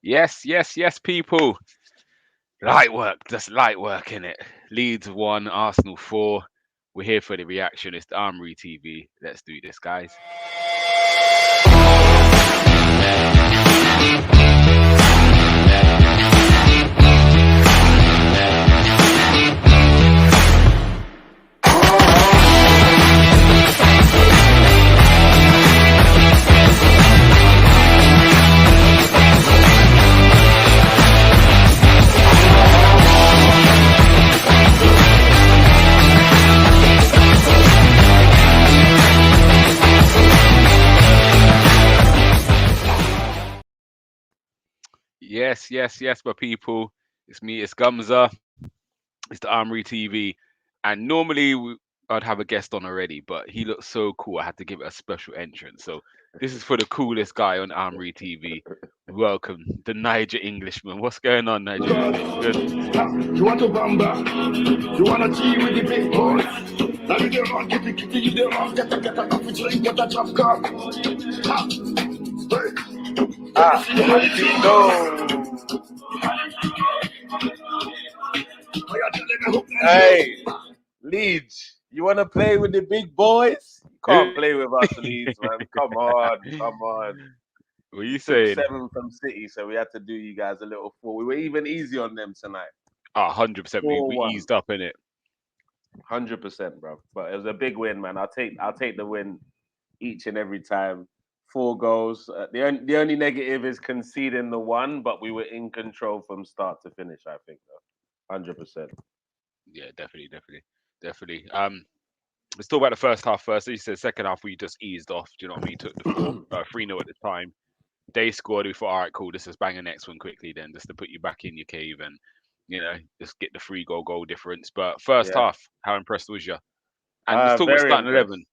Yes, yes, yes, people. Light work, just light work in it. Leeds 1, Arsenal 4. We're here for the reaction. It's the Armoury TV. Let's do this, guys. Yes, yes, yes, my people. It's me, it's Gumza. It's the Armoury TV. And normally I'd have a guest on already, but he looks so cool. I had to give it a special entrance. So this is for the coolest guy on Armoury TV. Welcome, the Niger Englishman. What's going on, Niger English? You good? You want to bamba? You want to G with the big boys? Now you get wrong, get the kitty, you get wrong, get a coffee drink, get a drop cup. Ha! Hey, Leeds, you want to play with the big boys? You can't play with us, Leeds, man. Come on, come on. What are you Took saying? 7 from City, so we had to do you guys a little 4. We were even easy on them tonight. 100%. We 4-1. eased up in it. 100%, bro. But it was a big win, man. I'll take the win each and every time. 4 goals. The only negative is conceding the one, but we were in control from start to finish. I think, though, 100%. Yeah, definitely. Let's talk about the first half first. So you said second half we just eased off. Do you know what I mean? Took the 3-0 at the time. They scored. We thought, all right, cool. Let's just bang the next one quickly then, just to put you back in your cave and just get the 3 goal difference. But first Yeah. half, how impressed was you? And let's talk about Very starting impressed. 11.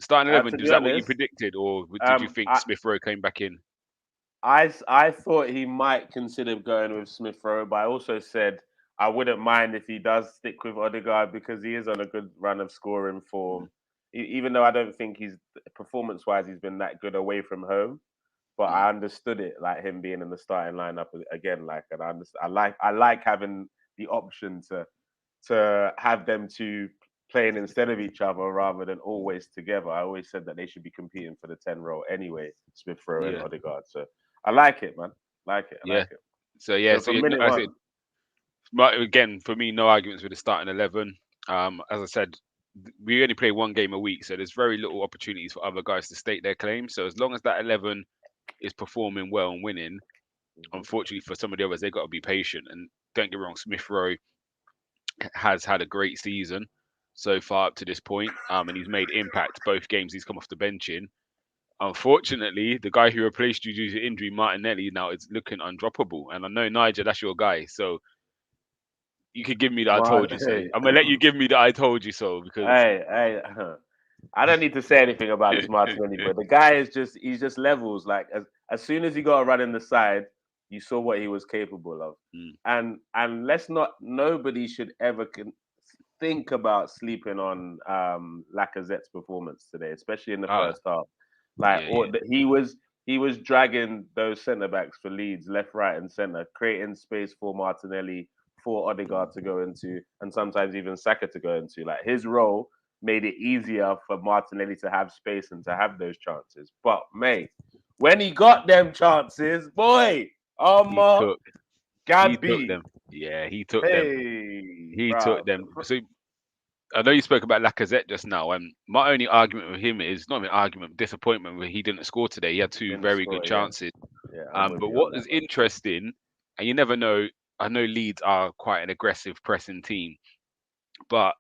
Starting 11, To was be that what you honest, predicted, or did you think I, Smith Rowe came back in? I thought he might consider going with Smith Rowe, but I also said I wouldn't mind if he does stick with Odegaard because he is on a good run of scoring form. Even though I don't think he's performance-wise he's been that good away from home, but I understood it like him being in the starting lineup again. Like, and I like having the option to have them two playing instead of each other rather than always together. I always said that they should be competing for the 10 role anyway, Smith Rowe and Yeah, Odegaard. So I like it, man. Like it. I yeah. like it. So yeah, So so from minute I said, one, but again, for me, no arguments with the starting 11. As I said, we only play one game a week, so there's very little opportunities for other guys to state their claim. So as long as that 11 is performing well and winning, unfortunately for some of the others, they got to be patient. And don't get me wrong, Smith Rowe has had a great season so far up to this point, and he's made impact both games he's come off the bench in. Unfortunately, the guy who replaced you due to injury, Martinelli, now is looking undroppable. And I know Nigel, that's your guy, so you could give me the "I told you so." hey, I'm gonna let you give me the "I told you so" because hey, I don't need to say anything about this Martinelli, but the guy is he's just levels. Like as soon as he got a run in the side, you saw what he was capable of. Mm. And let's not nobody should ever think about sleeping on Lacazette's performance today, especially in the ah, first half. Like yeah, yeah, he was dragging those centre backs for Leeds left, right, and centre, creating space for Martinelli, for Odegaard to go into, and sometimes even Saka to go into. Like his role made it easier for Martinelli to have space and to have those chances. But mate, when he got them chances, boy, he Armour, took he took Gabby, them. Yeah, he took them. hey, He took bro. them. So I know you spoke about Lacazette just now, and my only argument with him is not an argument, disappointment where he didn't score today. He had two Didn't very good score, yeah. chances. Yeah, I'm with But you on what that, is man. interesting, and you never know, I know Leeds are quite an aggressive pressing team, but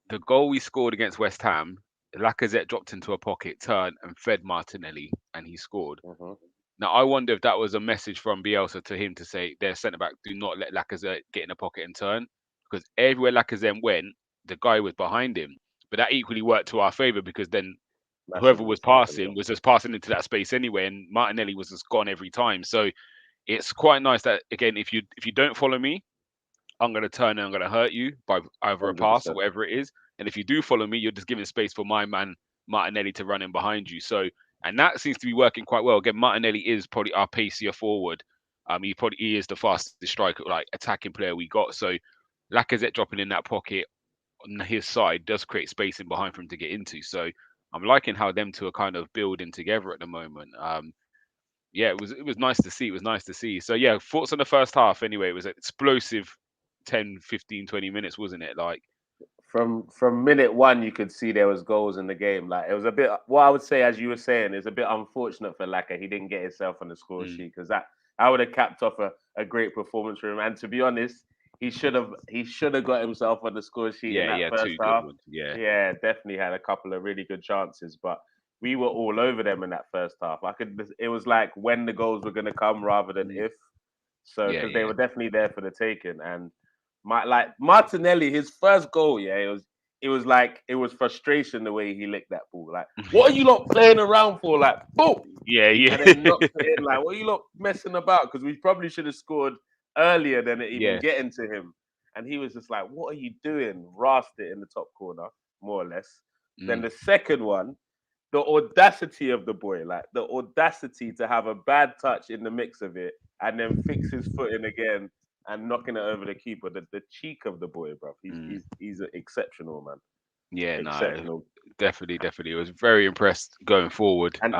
the goal we scored against West Ham, Lacazette dropped into a pocket, turned and fed Martinelli, and he scored. Hmm. Now I wonder if that was a message from Bielsa to him to say their centre back, do not let Lacazette get in a pocket and turn, because everywhere Lacazette went, the guy was behind him. But that equally worked to our favour because then whoever Massively, was massively. passing was just passing into that space anyway, and Martinelli was just gone every time. So it's quite nice that again, if you don't follow me, I'm gonna turn and I'm gonna hurt you by either a pass or 100%. whatever it is. And if you do follow me, you're just giving space for my man Martinelli to run in behind you. So and that seems to be working quite well. Again, Martinelli is probably our pacier forward. He is the fastest striker, like attacking player we got. So Lacazette dropping in that pocket on his side does create space in behind for him to get into. So I'm liking how them two are kind of building together at the moment. Yeah, it was nice to see. It was nice to see. So yeah, thoughts on the first half anyway. It was an explosive 10, 15, 20 minutes, wasn't it? Like, From minute one, you could see there was goals in the game. Like it was a bit. What I would say, as you were saying, is a bit unfortunate for Laka. He didn't get himself on the score mm, sheet because that would have capped off a great performance for him. And to be honest, he should have got himself on the score sheet in yeah, that yeah, first two good half. ones. Yeah. Yeah, definitely had a couple of really good chances, but we were all over them in that first half. It was like when the goals were going to come rather than Mm, if. So yeah, because they yeah. were definitely there for the taking, and like Martinelli, his first goal, yeah, it was like it was frustration the way he licked that ball. Like, what are you lot playing around for? Like, boom, Yeah, yeah. and then knocks it in. Like, what are you lot messing about? Because we probably should have scored earlier than it even Yeah. getting to him. And he was just like, "What are you doing?" Rasped it in the top corner, more or less. Then Mm, the second one, the audacity of the boy, like the audacity to have a bad touch in the mix of it and then fix his foot in again and knocking it over the keeper. The cheek of the boy, bro. He's mm. he's he's exceptional, man. Yeah, no, Exceptional. definitely, definitely. I was very impressed going forward. And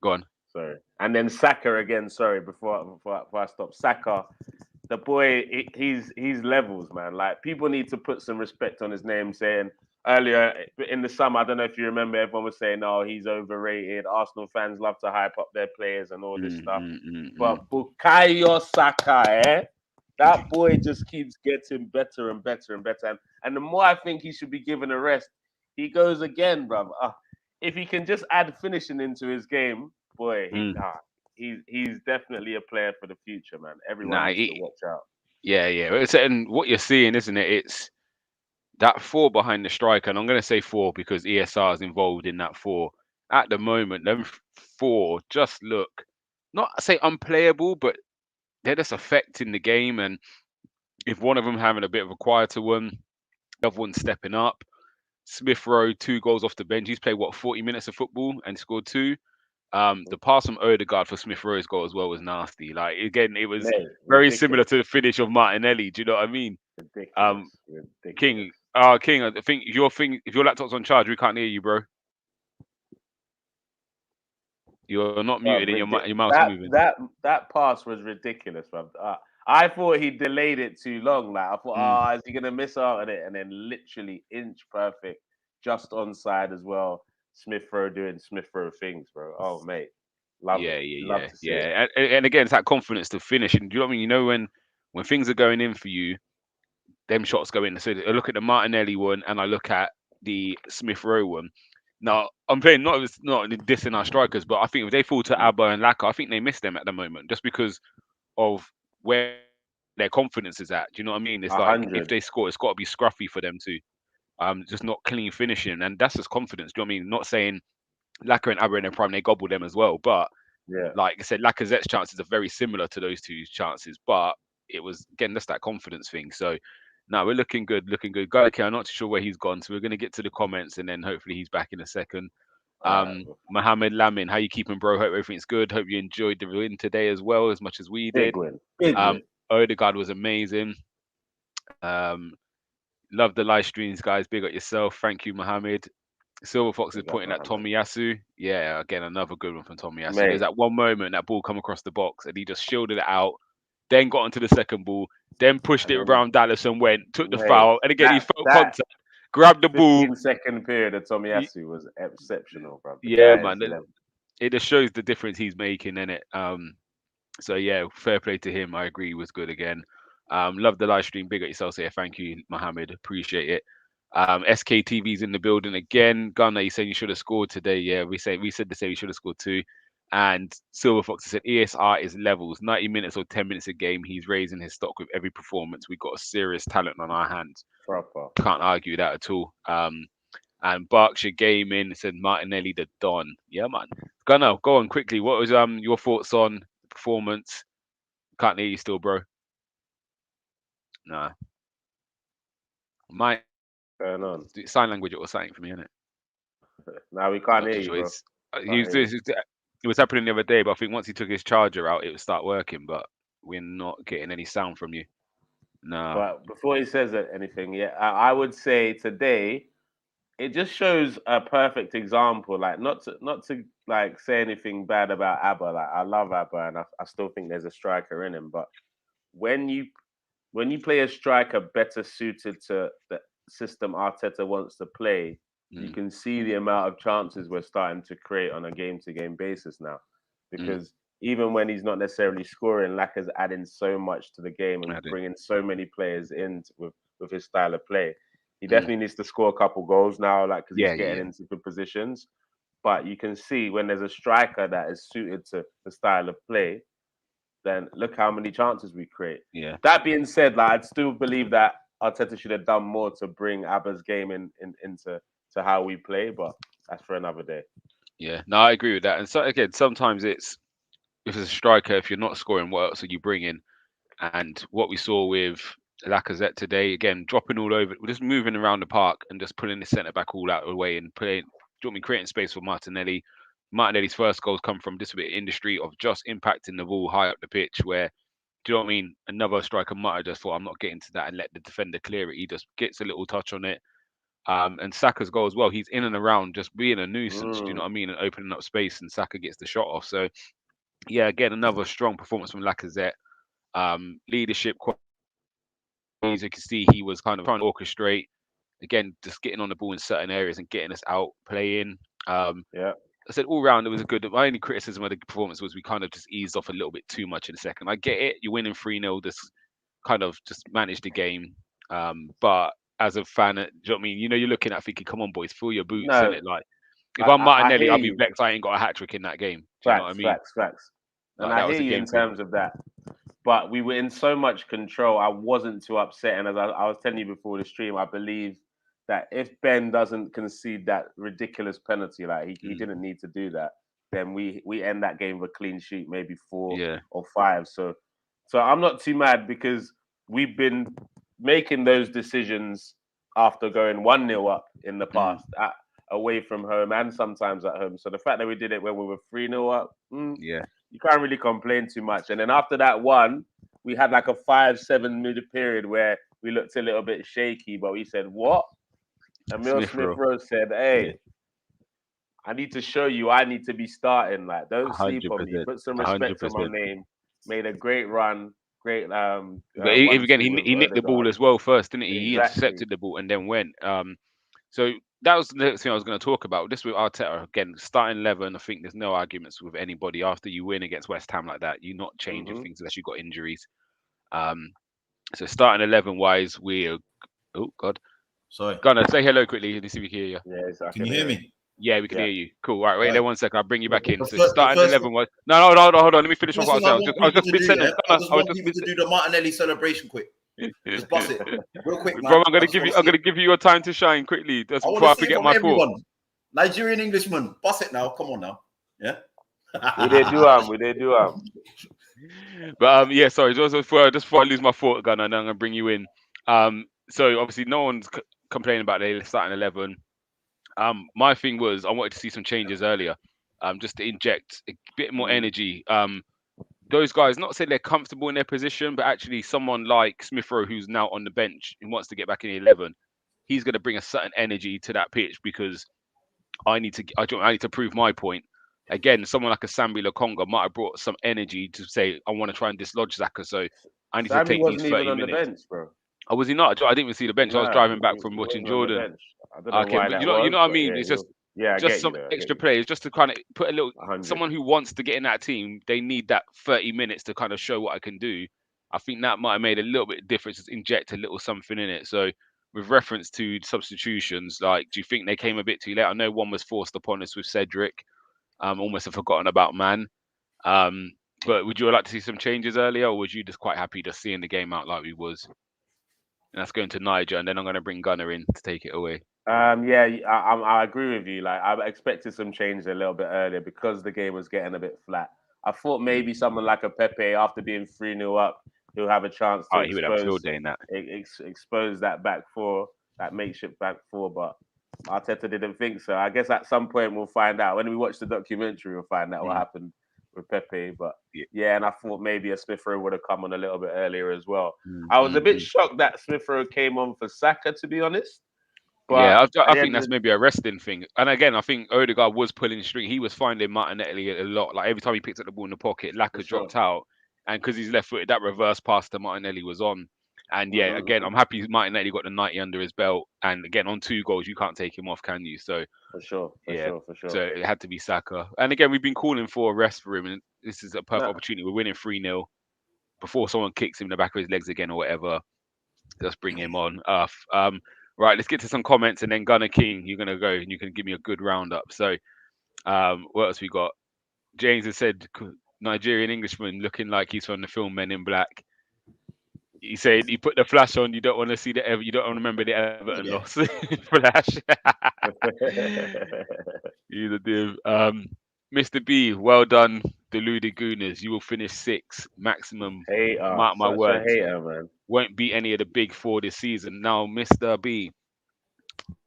Go on. sorry, and then Saka again. Sorry, before I stop, Saka. The boy, he's levels, man. Like people need to put some respect on his name. Saying earlier in the summer, I don't know if you remember, everyone was saying, "Oh, he's overrated." Arsenal fans love to hype up their players and all this Mm, stuff. mm, mm, mm. But Bukayo Saka, that boy just keeps getting better and better and better. And the more I think he should be given a rest, he goes again, bruv. If he can just add finishing into his game, boy, Mm. he's definitely a player for the future, man. Everyone Nah, needs to watch out. yeah, yeah. And what you're seeing, isn't it? It's that four behind the striker, and I'm going to say four because ESR is involved in that four. At the moment, them four just look not say unplayable, but they're just affecting the game. And if one of them having a bit of a quieter one, the other one stepping up. Smith Rowe, 2 goals off the bench. He's played what 40 minutes of football and scored two. The pass from Odegaard for Smith Rowe's goal as well was nasty. Like again, it was Mate, very similar ridiculous, to the finish of Martinelli. Do you know what I mean? Um, ridiculous, ridiculous. King, King, I think if your laptop's on charge, we can't hear you, bro. You're not muted and your mouse That moving. that pass was ridiculous, man. I thought he delayed it too long. Like I thought, Mm, is he gonna miss out on it? And then literally inch perfect, just onside as well. Smith Rowe doing Smith Rowe things, bro. Oh mate, love yeah, it. yeah, Love yeah, to see it. yeah. And again, it's that confidence to finish. And do you know what I mean? You know when things are going in for you, them shots go in. So I look at the Martinelli one and I look at the Smith Rowe one. Now I'm playing not dissing our strikers, but I think if they fall to Abba and Laka, I think they miss them at the moment just because of where their confidence is at. Do you know what I mean? It's A like if hundred. they score, it's got to be scruffy for them to just not clean finishing, and that's just confidence. Do you know what I mean? Not saying Laka and Abba in their prime they gobble them as well, but Yeah. like I said, Lacazette's chances are very similar to those two chances, but it was again just that confidence thing. So no, we're looking good, looking good. Gaikai, I'm not too sure where he's gone, so we're gonna get to the comments and then hopefully he's back in a second. All right. Mohammed Lamin, how you keeping, bro? Hope everything's good. Hope you enjoyed the win today as well as much as we Big did. win. Big Um, win. Odegaard was amazing. Um, love the live streams, guys. Big up yourself. Thank you, Mohammed. Silver Fox is Big up, pointing at Mohammed. Tomiyasu. Yeah, again, another good one from Tomiyasu. There's Mate. that one moment that ball come across the box and he just shielded it out, then got onto the second ball, then pushed And it then around Dallas and went, took the mate, foul, and again he felt that contact, grabbed the ball. 15-second period of Y- Tomiyasu was exceptional, bro. The Yeah, guy is man, level. it just shows the difference he's making in it. So yeah, fair play to him. I agree, he was good again. Love the live stream. Big up yourself here. Thank you, Mohammed. Appreciate it. SKTV's in the building again. Gunnar, you saying you should have scored today? Yeah, we said the same. You should have scored too. And Silver Fox said ESR is levels, 90 minutes or 10 minutes a game. He's raising his stock with every performance. We've got a serious talent on our hands. Proper. Can't argue that at all. And Berkshire Gaming said Martinelli the Don. Yeah, man. Gunnar, go on quickly. What was your thoughts on the performance? Can't hear you still, bro. Nah. Might Going on. sign language or something for me, innit? Now we I'm can't not hear too you, sure. bro. It's, Can't hear you. it was happening the other day, but I think once he took his charger out, it would start working. But we're not getting any sound from you. No. But before he says anything, yeah, I would say today it just shows a perfect example. Like not to like say anything bad about Abba. Like I love Abba, and I still think there's a striker in him. But when you play a striker better suited to the system Arteta wants to play, you can see the amount of chances we're starting to create on a game-to-game basis now. Because even when he's not necessarily scoring, Laka's adding so much to the game and bringing so many players in with his style of play. He definitely needs to score a couple goals now, like because he's getting into good positions. But you can see when there's a striker that is suited to the style of play, then look how many chances we create. Yeah. That being said, like I'd still believe that Arteta should have done more to bring Abba's game into how we play, but that's for another day. Yeah. No, I agree with that. And so again, sometimes it's if it's a striker, if you're not scoring, what else are you bringing? And what we saw with Lacazette today, again, dropping all over, we're just moving around the park and just pulling the centre back all out of the way and playing. Do you want me creating space for Martinelli? Martinelli's first goals come from just a bit of industry of just impacting the ball high up the pitch. Where do you know what I mean? Another striker might have just thought, I'm not getting to that and let the defender clear it. He just gets a little touch on it. And Saka's goal as well. He's in and around, just being a nuisance. Do you know what I mean? And opening up space, and Saka gets the shot off. So yeah, again, another strong performance from Lacazette. Leadership, as you can see, he was kind of trying to orchestrate. Again, just getting on the ball in certain areas and getting us out playing. I said all round it was a good. My only criticism of the performance was we kind of just eased off a little bit too much in the second. I get it, you're winning 3-0, just kind of just manage the game. But as a fan, do you know what I mean? You know, you're looking at thinking, come on, boys, fill your boots in it. Like, if I'm Martinelli, I'll be vexed I ain't got a hat trick in that game. Do you know what I mean? Facts. Like, and I hear you in terms of that. But we were in so much control, I wasn't too upset. And as I was telling you before the stream, I believe that if Ben doesn't concede that ridiculous penalty, like he didn't need to do that, then we end that game with a clean sheet, maybe 4 or 5. So I'm not too mad because we've been making those decisions after going 1-0 up in the past, away from home and sometimes at home. So the fact that we did it when we were 3-0 up, you can't really complain too much. And then after that one, we had like a 5-7 minute period where we looked a little bit shaky, but we said, what? And Smith-Rowe said, hey, I need to show you I need to be starting. Like, don't sleep on me. Put some respect on my name. Made a great run. Great. But again, he nicked the ball as well first, didn't he? Exactly. He intercepted the ball and then went. So that was the next thing I was going to talk about. This with Arteta, again, starting 11, I think there's no arguments with anybody after you win against West Ham like that. You're not changing things unless you've got injuries. So starting 11 wise, we're... Oh, God. Sorry. Gunnar, say hello quickly. Let me see if we can hear you. Yeah, exactly. Can you hear me? Yeah, we can hear you. Cool. All right, wait there 1 second. I'll bring you back in. So starting 11 was... No, hold on. Let me finish what I was saying. I was just mid-sentence. I just want people to do the Martinelli celebration quick. Just bust it real quick, man. Bro, I'm gonna give you your time to shine quickly. That's before I forget my thought. Nigerian Englishman, bust it now. Come on now. Yeah. We did do But yeah, sorry. Just before I lose my thought, Gunnar, and I'm gonna bring you in. So obviously no one's complaining about the starting 11. My thing was I wanted to see some changes earlier, just to inject a bit more energy. Those guys, not say they're comfortable in their position, but actually someone like Smith-Rowe, who's now on the bench and wants to get back in the 11, he's going to bring a certain energy to that pitch because I need to prove my point. Again, someone like a Sambi Lokonga might have brought some energy to say, I want to try and dislodge Xhaka, so I need to take these 30 minutes. Even on the bench, bro. Oh, was he not? I didn't even see the bench. I was driving back from watching Jordan. I don't know why but you know what I mean? It's just... Yeah, just some extra players, just to kind of put a little. 100. Someone who wants to get in that team, they need that 30 minutes to kind of show what I can do. I think that might have made a little bit of difference, just inject a little something in it. So, with reference to substitutions, like, do you think they came a bit too late? I know one was forced upon us with Cedric. Almost have forgotten about Man. But would you like to see some changes earlier, or was you just quite happy just seeing the game out like we was? And that's going to Niger, and then I'm going to bring Gunnar in to take it away. I agree with you. Like, I expected some change a little bit earlier because the game was getting a bit flat. I thought maybe someone like a Pepe, after being 3-0 up, he'll have a chance to expose that back four, that makeshift back four. But Arteta didn't think so. I guess at some point we'll find out. When we watch the documentary, we'll find out what happened with Pepe. But yeah, and I thought maybe a Smith Rowe would have come on a little bit earlier as well. I was a bit shocked that Smith Rowe came on for Saka, to be honest. But yeah, I think that's maybe a resting thing. And again, I think Odegaard was pulling string. He was finding Martinelli a lot. Like every time he picked up the ball in the pocket, Laka dropped out. And because he's left footed, that reverse pass to Martinelli was on. And yeah, again, I'm happy Martinelli got the 90 under his belt. And again, on 2 goals, you can't take him off, can you? So for sure. So it had to be Saka. And again, we've been calling for a rest for him, and this is a perfect opportunity. We're winning 3-0 before someone kicks him in the back of his legs again or whatever. Just bring him on. Right, let's get to some comments, and then Gunner King, you're gonna go and you can give me a good roundup. So, what else we got? James has said Nigerian Englishman looking like he's from the film Men in Black. He said he put the flash on. You don't want to see you don't want to remember the Everton loss. Flash. He's a div. Mr. B, well done, deluded Gooners. You will finish 6 maximum. Mark my words. Man. Won't beat any of the big 4 this season. Now, Mr. B,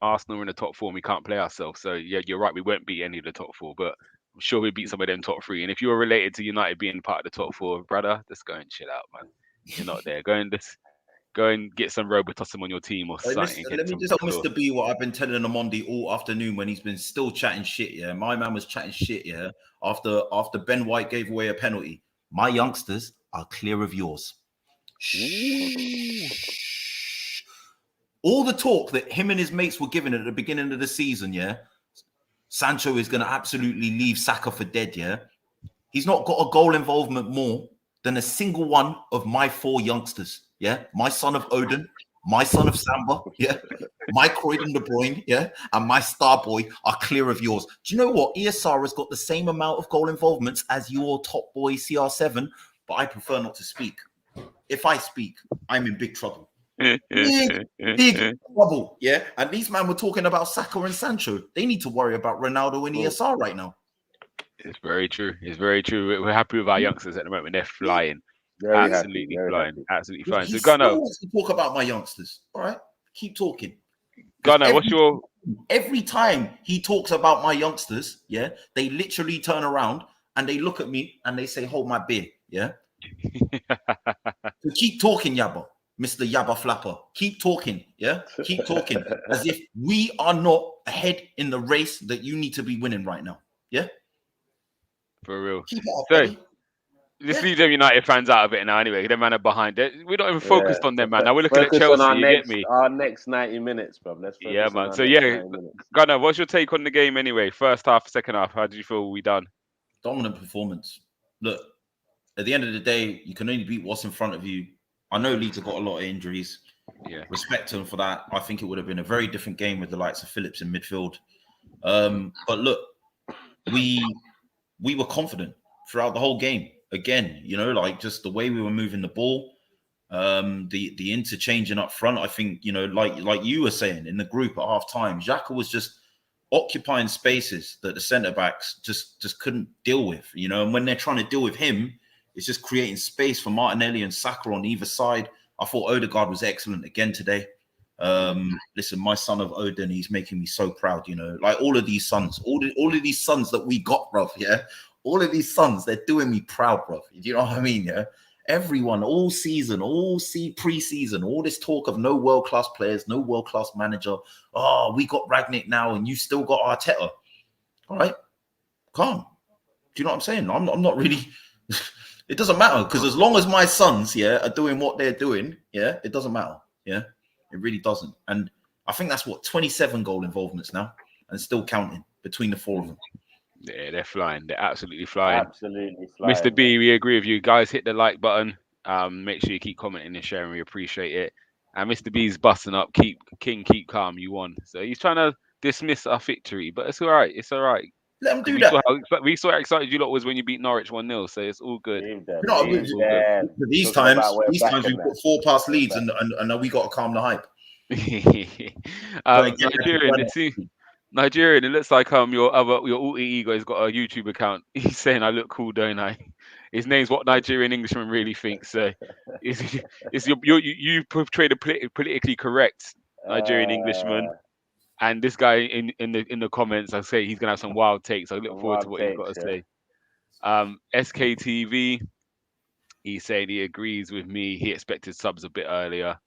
Arsenal are in the top 4 and we can't play ourselves. So yeah, you're right. We won't beat any of the top 4, but I'm sure we beat some of them top 3. And if you're related to United being part of the top 4, brother, just go and chill out, man. You're not there. Go and get some Robotossum on your team or something. Let me just tell Mr. B what I've been telling him on all afternoon when he's been still chatting shit. Yeah, my man was chatting shit. Yeah, after Ben White gave away a penalty. My youngsters are clear of yours. Shh. All the talk that him and his mates were giving at the beginning of the season. Yeah, Sancho is going to absolutely leave Saka for dead. Yeah, he's not got a goal involvement more than a single one of my 4 youngsters. Yeah, my son of Odin, my son of Samba, yeah, my Croydon De Bruyne, yeah, and my star boy are clear of yours. Do you know what? ESR has got the same amount of goal involvements as your top boy CR7, but I prefer not to speak. If I speak, I'm in big trouble. Big trouble, yeah. And these men were talking about Saka and Sancho. They need to worry about Ronaldo and ESR right now. It's very true. It's very true. We're happy with our youngsters at the moment. They're flying. Absolutely flying. Absolutely flying. So Gunnar, wants to talk about my youngsters. All right, keep talking. Gunnar, what's your? Every time he talks about my youngsters, yeah, they literally turn around and they look at me and they say, "Hold my beer." Yeah. So keep talking, Yabba, Mr. Yabba Flapper. Keep talking, yeah. Keep talking as if we are not ahead in the race that you need to be winning right now. Yeah. For real. Keep it up, so, buddy. Just leave them United fans out of it now anyway. Them man are behind it. We're not even focused on them, man. Now we're looking at Chelsea, get me? Our next 90 minutes, bro. Let's focus man. on So Gunnar, what's your take on the game anyway? First half, second half, how did you feel we done? Dominant performance. Look, at the end of the day, you can only beat what's in front of you. I know Leeds have got a lot of injuries. Yeah. Respect them for that. I think it would have been a very different game with the likes of Phillips in midfield. But look, we were confident throughout the whole game. Again, you know, like just the way we were moving the ball, the interchanging up front. I think, you know, like you were saying in the group at half time, Xhaka was just occupying spaces that the centre backs just couldn't deal with, you know. And when they're trying to deal with him, it's just creating space for Martinelli and Saka on either side. I thought Odegaard was excellent again today. Listen, my son of Odin, he's making me so proud, you know, like all of these sons, all of these sons that we got, bruv, yeah. All of these sons, they're doing me proud, bro. Do you know what I mean? Yeah. Everyone, all season, pre-season, all this talk of no world-class players, no world-class manager. Oh, we got Ragnick now, and you still got Arteta. All right, calm. Do you know what I'm saying? I'm not really. It doesn't matter because as long as my sons, yeah, are doing what they're doing, yeah, it doesn't matter. Yeah, it really doesn't. And I think that's 27 goal involvements now, and still counting between the 4 of them. Yeah, they're flying. They're absolutely flying. Absolutely flying. Mr. B, we agree with you. Guys, hit the like button. Make sure you keep commenting and sharing. We appreciate it. And Mr. B's busting up. Keep calm. You won. So he's trying to dismiss our victory, but it's all right. It's all right. Let him do that. We saw how excited you lot was when you beat Norwich 1-0. So it's all good. These times we put 4 past Leeds, and we got to calm the hype. Nigerian, it looks like your alter ego has got a YouTube account. He's saying I look cool, don't I? His name's what Nigerian Englishman really thinks. So you portray the politically correct Nigerian Englishman. And this guy in the comments, I say he's gonna have some wild takes. I look forward to Wild what he's got takes, to yeah. say. SKTV, he's saying he agrees with me. He expected subs a bit earlier.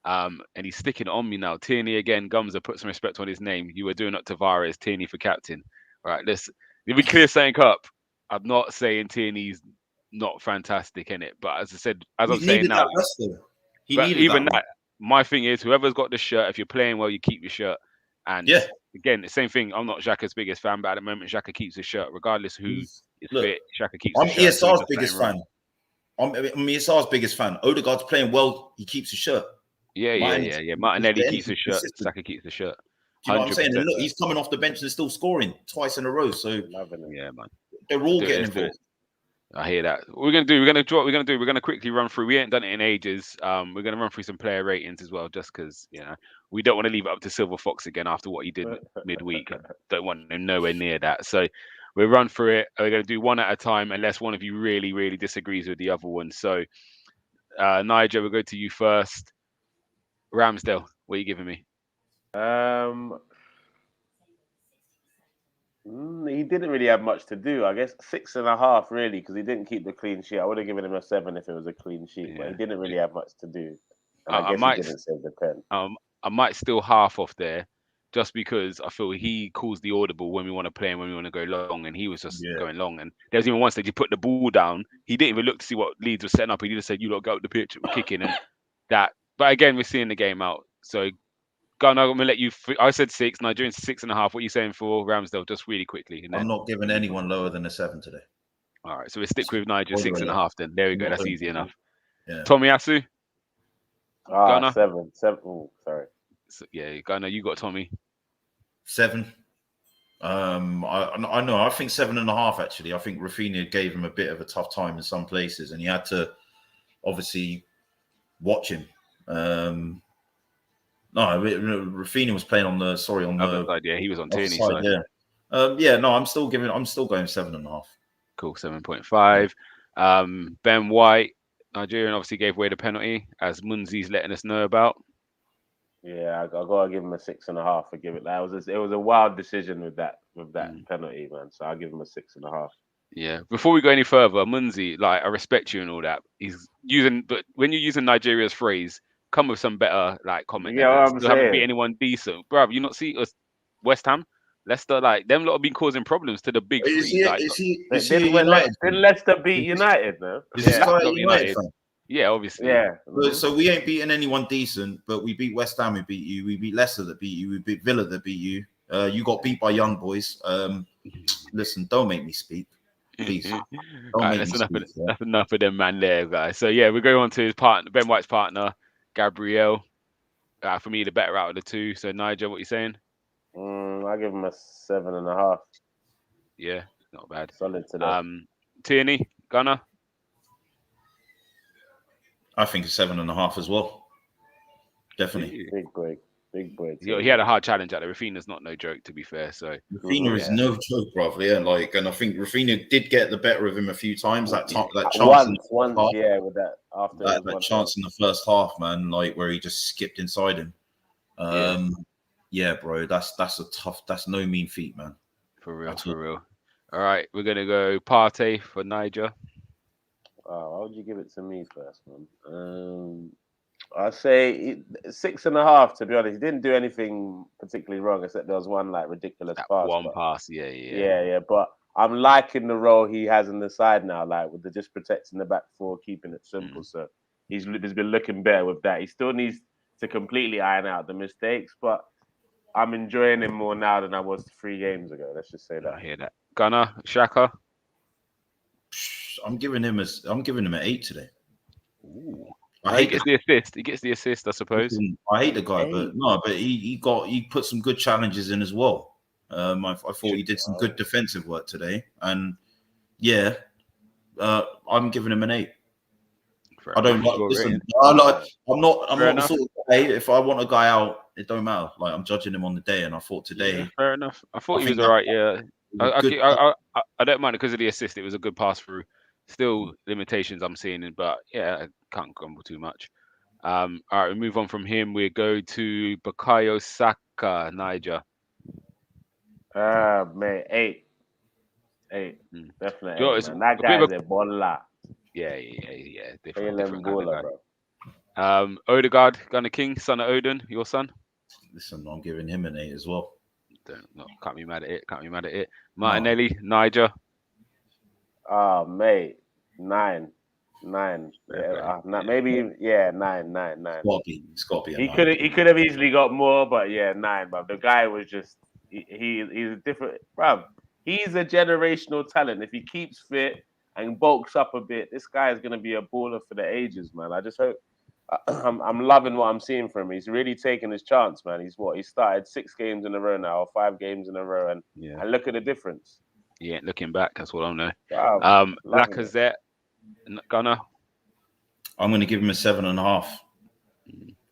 And he's sticking it on me now. Tierney again, Gumza, put some respect on his name. You were doing up Tavares, Tierney for captain. All right, let's let me clear something up. I'm not saying Tierney's not fantastic in it, but as I said, as I'm He saying needed now, that rest though. He but needed that even rest. that, my thing is, whoever's got the shirt, if you're playing well, you keep your shirt. And Yeah. again, the same thing. I'm not Xhaka's biggest fan, but at the moment, Xhaka keeps his shirt, regardless of who is Look, fit. Xhaka keeps I'm his shirt. until he ESR's does biggest something wrong. fan. I'm ESR's biggest fan. Odegaard's playing well. He keeps his shirt. Yeah. Martinelli keeps his shirt. Consistent. Saka keeps his shirt. Do you know what I'm saying? 100%. And look, he's coming off the bench and still scoring twice in a row. So Loving it. Yeah, man. they're all Do it, getting let's do it. involved. I hear that. What we're gonna do. We're gonna do what we're gonna do. We're gonna quickly run through. We ain't done it in ages. We're gonna run through some player ratings as well, just because we don't want to leave it up to Silver Fox again after what he did midweek. I don't want him nowhere near that. So we'll run through it. We're gonna do one at a time, unless one of you really, really disagrees with the other one. So Nigel, we'll go to you first. Ramsdale, what are you giving me? He didn't really have much to do. I guess 6.5 really, because he didn't keep the clean sheet. I would have given him a 7 if it was a clean sheet, but he didn't really have much to do. And I guess he didn't save the pen. I might still half off there, just because I feel he calls the audible when we want to play and when we want to go long, and he was just going long. And there was even once that he put the ball down. He didn't even look to see what Leeds was setting up. He just said, "You lot go up the pitch, we're kicking," and that. But again, we're seeing the game out. So, Gunnar, I'm gonna let you. I said 6. Nigerians 6.5. What are you saying for Ramsdale? Just really quickly. And then, I'm not giving anyone lower than a 7 today. all right, so we stick with Niger 6.5. Then there we go. That's easy enough. Yeah. Tomiyasu. Gunnar? 7. Oh, sorry. So, Gunnar, you got Tommy. 7. I know. I think 7.5 actually. I think Rafinha gave him a bit of a tough time in some places, and he had to obviously watch him. No, Rafinha was playing on the other side. Yeah, he was on Tierney's side. Yeah. No, I'm still going 7.5. Cool, 7.5. Ben White, Nigerian, obviously gave away the penalty, as Munzi's letting us know about. Yeah, I gotta give him a 6.5 for give it. It was a wild decision with that penalty, man. So I'll give him a 6.5. Yeah. Before we go any further, Munzi, like, I respect you and all that. But when you're using Nigeria's phrase, come with some better comment. Yeah, I I'm saying. haven't beat anyone decent, bro. You not see us, West Ham, Leicester, them lot have been causing problems to the big three. Didn't Leicester beat United, though? Is this guy a United fan? Yeah, obviously. Yeah. So we ain't beating anyone decent, but we beat West Ham, we beat you. We beat Leicester that beat you. We beat Villa that beat you. You got beat by Young Boys. Listen, don't make me speak. Please. That's enough of them, man, there, guys. So, we're going on to his partner, Ben White's partner, Gabriel. For me, the better out of the two. So, Nigel, what are you saying? I'll give him a 7.5. Yeah, not bad. Solid today. Tierney, Gunner? I think a 7.5 as well. Definitely. Big break. He had a hard challenge out there. Rafinha's not no joke, to be fair. So Rafinha is no joke, brother. Yeah, and I think Rafinha did get the better of him a few times. That chance, once, with that after that chance in the first half, man, where he just skipped inside him. Yeah, bro, that's no mean feat, man. For real. All right, we're gonna go Partey for Niger. Why would you give it to me first, man? I say 6.5. To be honest, he didn't do anything particularly wrong, except there was one ridiculous pass. Pass, yeah. But I'm liking the role he has in the side now, with the just protecting the back four, keeping it simple. So he's been looking better with that. He still needs to completely iron out the mistakes, but I'm enjoying him more now than I was 3 games ago. Let's just say that. I hear that. Gunner, Xhaka. I'm giving him an 8 today. Ooh. He gets the assist. He gets the assist, I suppose. I hate the guy, but he put some good challenges in as well. I thought he did some good defensive work today, and I'm giving him an 8. I don't like. Listen, I'm not the sort of guy. If I want a guy out, it don't matter. I'm judging him on the day, and I thought today. Yeah, fair enough. I thought he was all right. Yeah, I don't mind it because of the assist. It was a good pass through. Still limitations I'm seeing, but I can't grumble too much. All right, we move on from him. We go to Bukayo Niger. Mate, 8. 8. Definitely You know, 8, it's man. That a bit of guy's a baller. Yeah. Different Feeling kind of baller, guy. bro. Odegaard, Gunner King, son of Odin, your son. Listen, I'm giving him an 8 as well. Can't be mad at it. No. Martinelli, Niger. Oh, mate. 9. 9. Fair Yeah, play. maybe, yeah, 9. It's got to be a He 9. could have easily got more, but yeah, 9. But the guy was just he's a different, bruv. He's a generational talent. If he keeps fit and bulks up a bit, this guy is gonna be a baller for the ages, man. I just hope. I'm loving what I'm seeing from him. He's really taking his chance, man. He started 6 games in a row now, or 5 games in a row, and look at the difference. He ain't looking back. That's what I know. Wow, Lacazette, Gunner. I'm going to give him a 7.5.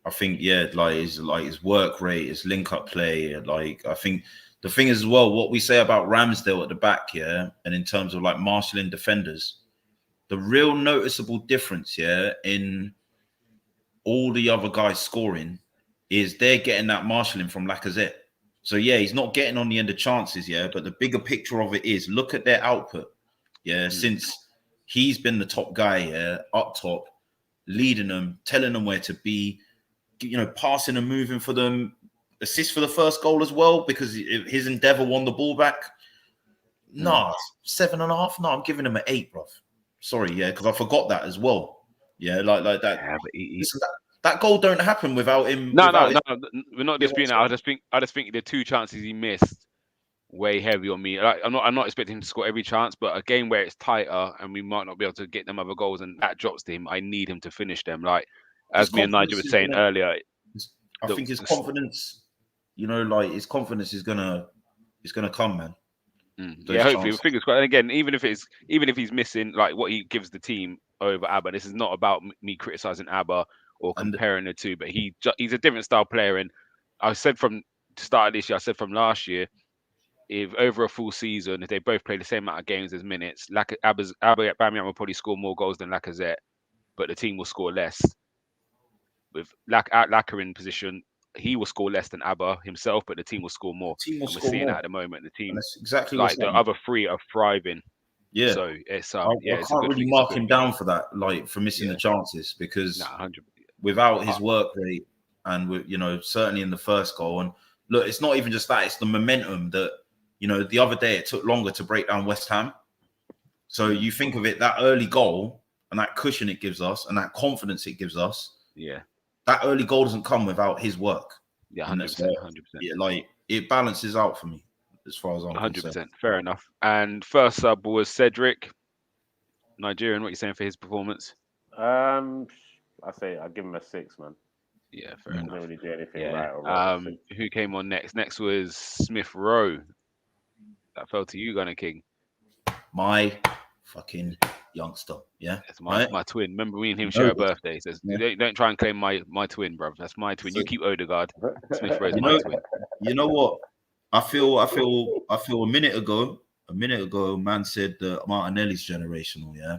I think, his work rate, his link up play. I think the thing is as well, what we say about Ramsdale at the back, and in terms of marshalling defenders, the real noticeable difference, in all the other guys scoring is they're getting that marshalling from Lacazette. So he's not getting on the end of chances, but the bigger picture of it is look at their output, since he's been the top guy, up top, leading them, telling them where to be, passing and moving for them, assist for the first goal as well, because his endeavour won the ball back. Nah, 7.5. No, I'm giving him an 8, bruv. Sorry, because I forgot that as well. Like that. Yeah, but Listen, that goal don't happen without him. No, we're not disputing that. I just think the 2 chances he missed way heavy on me. I'm not expecting him to score every chance, but a game where it's tighter and we might not be able to get them other goals and that drops to him, I need him to finish them. As me and Nigel were saying earlier, I think his confidence, his confidence is gonna come, man. Hopefully, fingers crossed. And again, even if he's missing what he gives the team over Abba, this is not about me criticizing Abba or comparing the two, but he's a different style player. And I said from the start of this year, I said from last year, if over a full season, if they both play the same amount of games as minutes, Abba Aubameyang will probably score more goals than Lacazette, but the team will score less. With Lacazette in position, he will score less than Abba himself, but the team will score more. We're seeing that at the moment. The team, that's exactly the other 3 are thriving. Yeah. So it's I can't really mark him down for that, for missing the chances, because without his work rate and with certainly in the first goal, and look, it's not even just that; it's the momentum that the other day it took longer to break down West Ham. So you think of it, that early goal and that cushion it gives us and that confidence it gives us. Yeah. That early goal doesn't come without his work. Yeah, 100%. Yeah, it balances out for me as far as I'm 100%. Concerned. Fair enough. And first sub was Cedric, Nigerian. What are you saying for his performance? I give him a 6, man. Yeah, fair enough. Didn't really do anything right or wrong. Who came on next? Next was Smith Rowe. That fell to you, Gunner King. My fucking youngster, That's my twin. Remember, me and him share a birthday. So don't try and claim my twin, bruv. That's my twin. You keep Odegaard. Smith Rowe's my twin. You know what? I feel a minute ago, man said that Martinelli's generational. Yeah,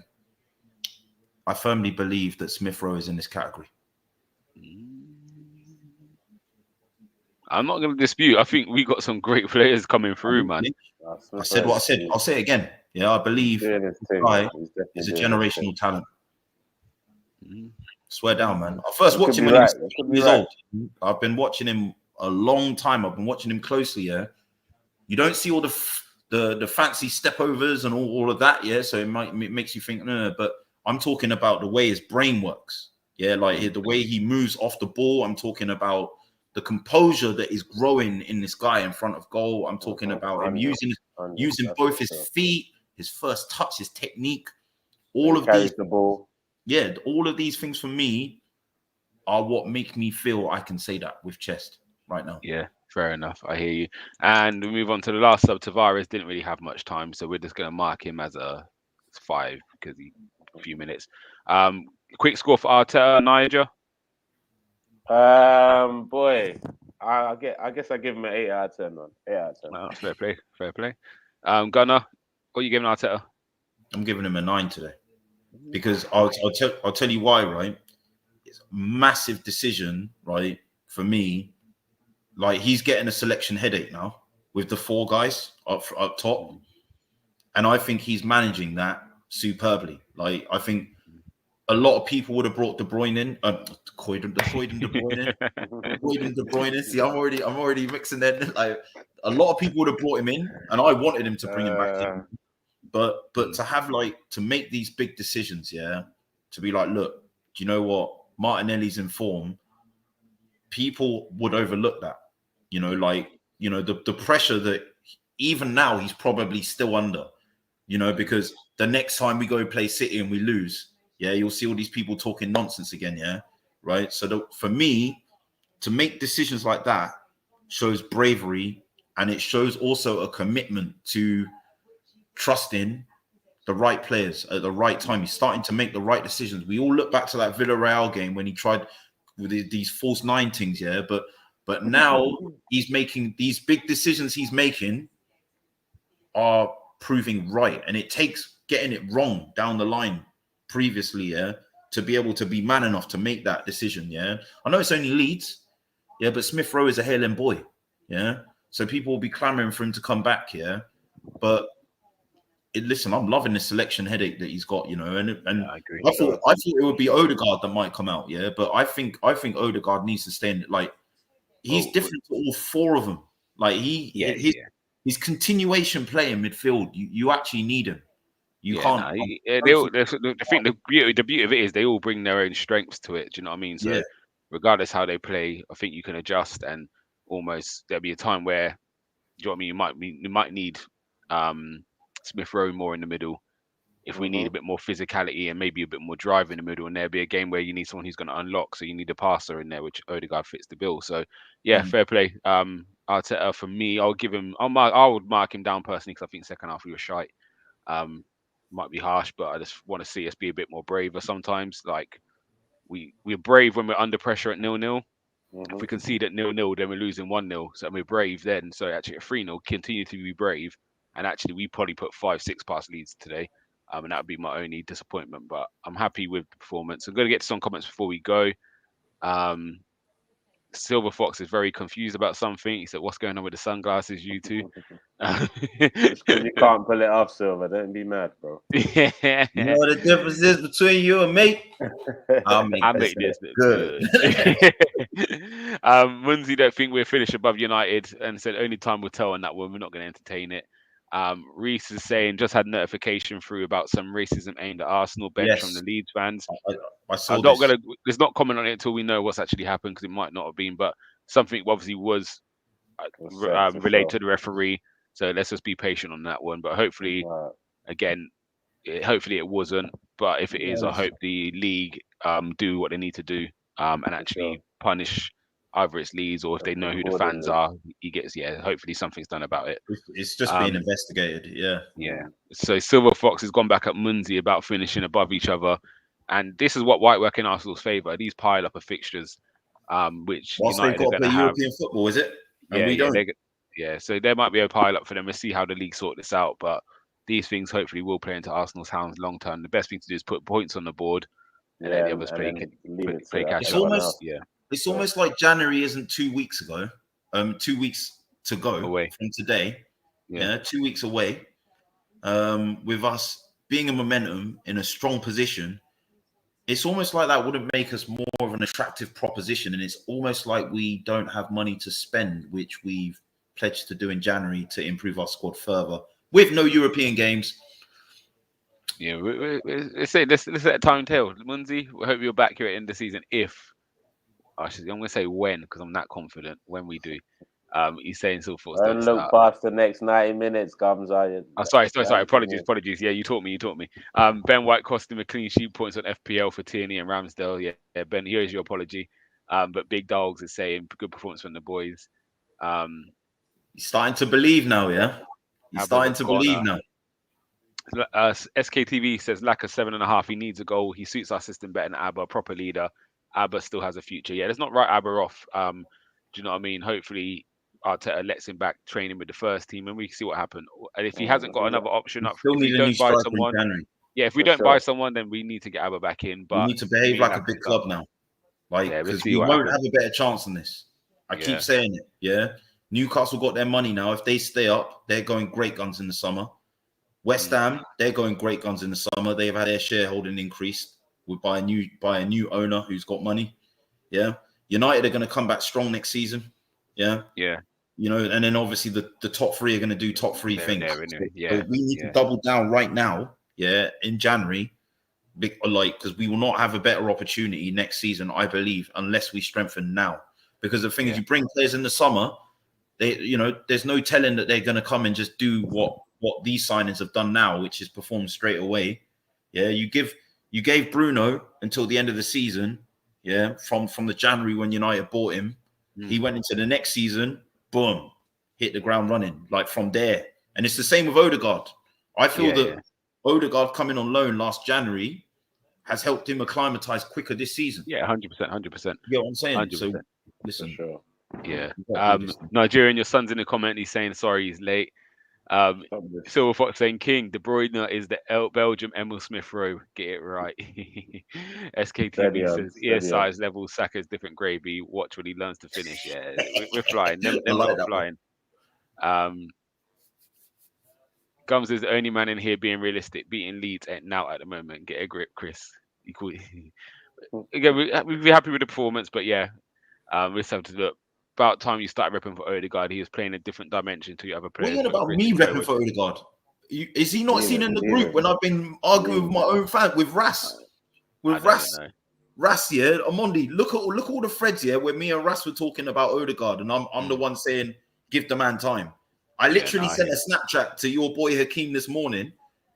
I firmly believe that Smith Rowe is in this category. I'm not going to dispute. I think we got some great players coming through, man. I said what I said. I'll say it again. Yeah, I believe this guy is a generational talent. Swear down, man. I first watched him when he was 6 years old. I've been watching him a long time. I've been watching him closely. Yeah, you don't see all the fancy step overs and all of that. Yeah, so it makes you think, no, but I'm talking about the way his brain works. Yeah, the way he moves off the ball. I'm talking about the composure that is growing in this guy in front of goal. I'm talking about him using both his feet, his first touch, his technique, all of these. The ball. Yeah, all of these things for me are what make me feel I can say that with chest right now. Yeah, fair enough. I hear you. And we move on to the last sub. Tavares didn't really have much time, so we're just going to mark him as a 5 because a few minutes. Quick score for Arteta, Niger. Boy, I guess I give him an 8 out of 10, man. 8 out of 10. Fair play. Gunner, what are you giving Arteta? I'm giving him a 9 today, because I'll tell you why. Right, it's a massive decision, right, for me, like he's getting a selection headache now with the 4 guys up top, and I think he's managing that superbly. Like I think a lot of people would have brought De Bruyne in, Croydon De Bruyne in, Croydon De Bruyne. See, I'm already mixing that. Like a lot of people would have brought him in, and I wanted him to bring him back in. But to have to make these big decisions, yeah, to be like, look, do you know what? Martinelli's in form. People would overlook that, the pressure that even now he's probably still under, because the next time we go play City and we lose, yeah, you'll see all these people talking nonsense again, yeah, right? So for me, to make decisions like that shows bravery, and it shows also a commitment to trusting the right players at the right time. He's starting to make the right decisions. We all look back to that Villarreal game when he tried with these false 9 things, yeah. But now he's making these big decisions. He's making are proving right, and it takes getting it wrong down the line previously, yeah, to be able to be man enough to make that decision, yeah. I know it's only Leeds, yeah, but Smith Rowe is a Highland boy, yeah. So people will be clamoring for him to come back, yeah. But listen, I'm loving the selection headache that he's got, and I agree. I thought it would be Odegaard that might come out, yeah. But I think Odegaard needs to stay in. Like he's different to all 4 of them. Like his continuation play in midfield, you actually need him. You can't. The beauty of it is they all bring their own strengths to it. Do you know what I mean? So regardless how they play, I think you can adjust, and almost there'll be a time where, do you know what I mean? You might need Smith Rowe more in the middle if we need a bit more physicality and maybe a bit more drive in the middle, and there'll be a game where you need someone who's going to unlock, so you need a passer in there, which Odegaard fits the bill. So fair play. Arteta, for me, I would mark him down personally, because I think second half we were shite. Might be harsh, but I just want to see us be a bit more braver sometimes. Like we're brave when we're under pressure at 0-0. If we concede at 0-0, then we're losing 1-0. So we're brave then. So actually at 3-0, continue to be brave. And actually, we probably put 5-6 past Leeds today. And that would be my only disappointment. But I'm happy with the performance. I'm going to get to some comments before we go. Silver Fox is very confused about something. He said, "What's going on with the sunglasses, you two?" It's because you can't pull it off, Silver. Don't be mad, bro. You know what the difference is between you and me? I'll make this good. Munzi don't think we'll finish above United, and said only time will tell on that one. We're not going to entertain it. Reese is saying just had notification through about some racism aimed at Arsenal bench from the Leeds fans. I saw let's not comment on it until we know what's actually happened, because it might not have been, but something obviously was related to the referee. So let's just be patient on that one. But hopefully, again, hopefully it wasn't. But if it is, I hope the league do what they need to do and actually punish either it's Leeds, or if they know who the fans are, he gets, hopefully something's done about it. It's just being investigated, Yeah. So Silver Fox has gone back at Munzi about finishing above each other. And this is what might work in Arsenal's favour. These pile up of fixtures, which whilst United they've got are to play going to have. European football, is it? And we don't. So there might be a pile up for them. We'll see how the league sort this out. But these things hopefully will play into Arsenal's hands long term. The best thing to do is put points on the board, and then the others play cash. It's almost like January isn't 2 weeks ago. 2 weeks to go away from today. 2 weeks away. With us being in momentum in a strong position, it's almost like that wouldn't make us more of an attractive proposition, and it's almost like we don't have money to spend, which we've pledged to do in January to improve our squad further with no European games. Yeah, let's set a timetable. Munzi, we hope you're back here at the end of the season. I'm going to say when, because I'm that confident when we do. He's saying so forth. Don't look past the next 90 minutes, Gums. Sorry. Apologies. Yeah, you taught me. Ben White cost him a clean sheet, points on FPL for Tierney and Ramsdale. Yeah, Ben, here's your apology. But Big Dogs is saying good performance from the boys. He's starting to believe now, yeah? He's starting to believe now. SKTV says Laka 7.5. He needs a goal. He suits our system better than Abba, proper leader. Abba still has a future. Yeah, let's not write Abba off. Do you know what I mean? Hopefully Arteta lets him back training with the first team, and we can see what happens. And if he hasn't got another option up, if we don't buy someone, if we don't buy someone, then we need to get Abba back in. But we need to behave like a big club now, because we won't have a better chance than this. I keep saying it. Yeah. Newcastle got their money now. If they stay up, they're going great guns in the summer. West Ham, they're going great guns in the summer. They've had their shareholding increased by a new owner who's got money. Yeah. United are going to come back strong next season. Yeah. Yeah. You know, and then obviously the top three are going to do top three things. Yeah. So we need to double down right now. Yeah. In January, because we will not have a better opportunity next season, I believe, unless we strengthen now. Because the thing is, you bring players in the summer, there's no telling that they're going to come and just do what these signings have done now, which is perform straight away. Yeah, you gave Bruno until the end of the season. Yeah, from the January when United bought him, he went into the next season, boom, hit the ground running like from there. And it's the same with Odegaard. I feel that Odegaard coming on loan last January has helped him acclimatise quicker this season. Yeah, 100%. You know what I'm saying? 100%. So listen, sure. Yeah. Nigerian, your son's in the comment. He's saying sorry, he's late. Silver Fox saying King De Bruyne is the Belgium Emil Smith Rowe. Get it right. SKTV says ear size level. Saka's different gravy. Watch when he learns to finish. Yeah, we're flying. Them like not flying. Gums is the only man in here being realistic, beating Leeds now at the moment. Get a grip, Chris. Again, we'd be happy with the performance, but yeah, we just have to look. About time you start repping for Odegaard. He was playing a different dimension to the other players. What are you about me repping for Odegaard? Is he not seen in the group when I've been arguing with my own fan with Ras? Ras, yeah, Amondi. Look at all the threads, yeah, where me and Ras were talking about Odegaard, and I'm the one saying give the man time. I literally sent a Snapchat to your boy Hakeem this morning,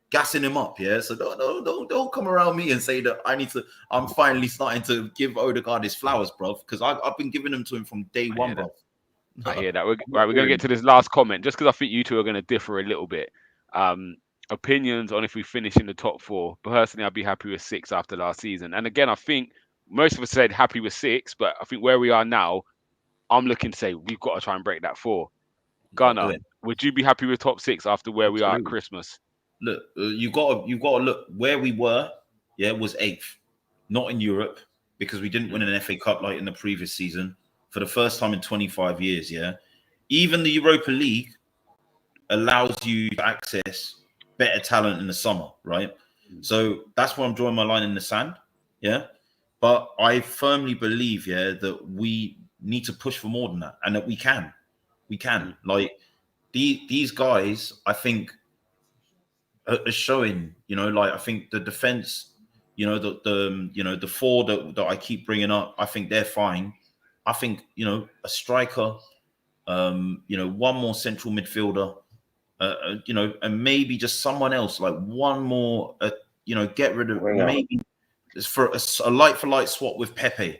gassing him up. Yeah, so don't come around me and say that I'm finally starting to give Odegaard his flowers, bro, because I've been giving them to him from day one, bro. I hear that. We're going to get to this last comment just because I think you two are going to differ a little bit. Opinions on if we finish in the top four. Personally, I'd be happy with 6 after last season. And again, I think most of us said happy with 6, but I think where we are now, I'm looking to say we've got to try and break that 4. Gunnar, would you be happy with top 6 after where we are at Christmas? Look, you got to look where we were. Yeah, was 8th, not in Europe because we didn't win an FA Cup like in the previous season for the first time in 25 years. Yeah, even the Europa League allows you to access better talent in the summer, right? So that's why I'm drawing my line in the sand. Yeah, but I firmly believe, that we need to push for more than that, and that we can. Like these guys, I think, are showing. Like I think the defense, the 4 that I keep bringing up, I think they're fine. I think a striker, one more central midfielder, and maybe just someone else, like one more, get rid of maybe for a light for light swap with Pepe.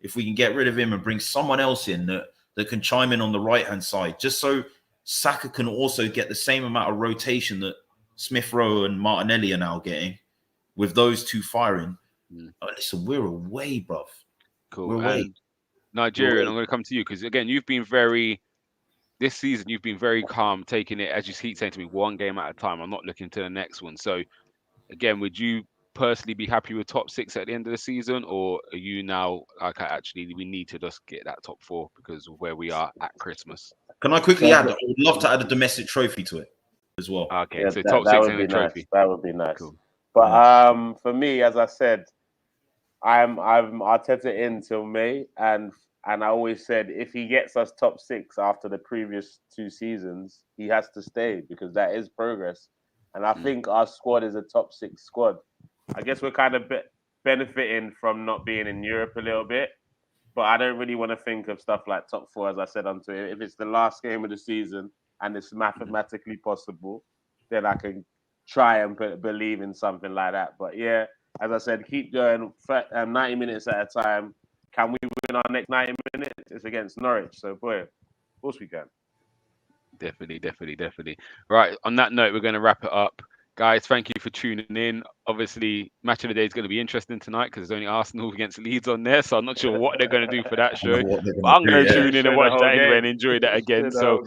If we can get rid of him and bring someone else in that can chime in on the right hand side, just so Saka can also get the same amount of rotation that Smith Rowe and Martinelli are now getting, with those two firing. Listen, we're away, bruv. Cool. We're away. Nigerian, I'm going to come to you because again, this season you've been very calm, taking it, as you keep saying to me, one game at a time. I'm not looking to the next one. So again, would you personally be happy with top 6 at the end of the season, or are you now like, actually we need to just get that top 4 because of where we are at Christmas? Can I quickly add? I would love to add a domestic trophy to it as well. Okay, so top 6 and a trophy. That would be nice. Cool. But for me, as I said, I'm Arteta in till May, and I always said if he gets us top 6 after the previous 2 seasons, he has to stay because that is progress. And I think our squad is a top 6 squad. I guess we're kind of benefiting from not being in Europe a little bit, but I don't really want to think of stuff like top 4, as I said onto it. If it's the last game of the season and it's mathematically possible, then I can try and believe in something like that. But yeah, as I said, keep going 90 minutes at a time. Can we win our next 90 minutes? It's against Norwich. So, boy, of course we can. Definitely. Right, on that note, we're going to wrap it up. Guys, thank you for tuning in. Obviously, match of the day is going to be interesting tonight because there's only Arsenal against Leeds on there, so I'm not sure what they're going to do for that show. But I'm going to tune in and watch that anyway and enjoy that again. So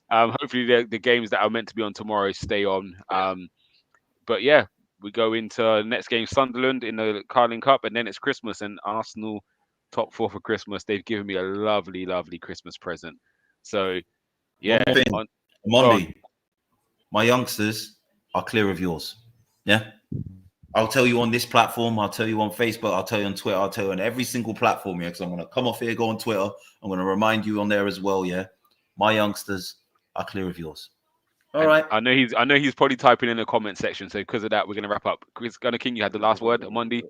hopefully the games that are meant to be on tomorrow stay on. But yeah, we go into the next game, Sunderland in the Carling Cup, and then it's Christmas and Arsenal top 4 for Christmas. They've given me a lovely, lovely Christmas present. So, yeah. One more thing, Mondi, my youngsters are clear of yours. Yeah. I'll tell you on this platform. I'll tell you on Facebook. I'll tell you on Twitter. I'll tell you on every single platform. Yeah, because I'm going to come off here, go on Twitter. I'm going to remind you on there as well. Yeah, my youngsters are clear of yours. All right. I know he's probably typing in the comment section. So because of that, we're going to wrap up. Chris Gunner King, you had the last word on Monday.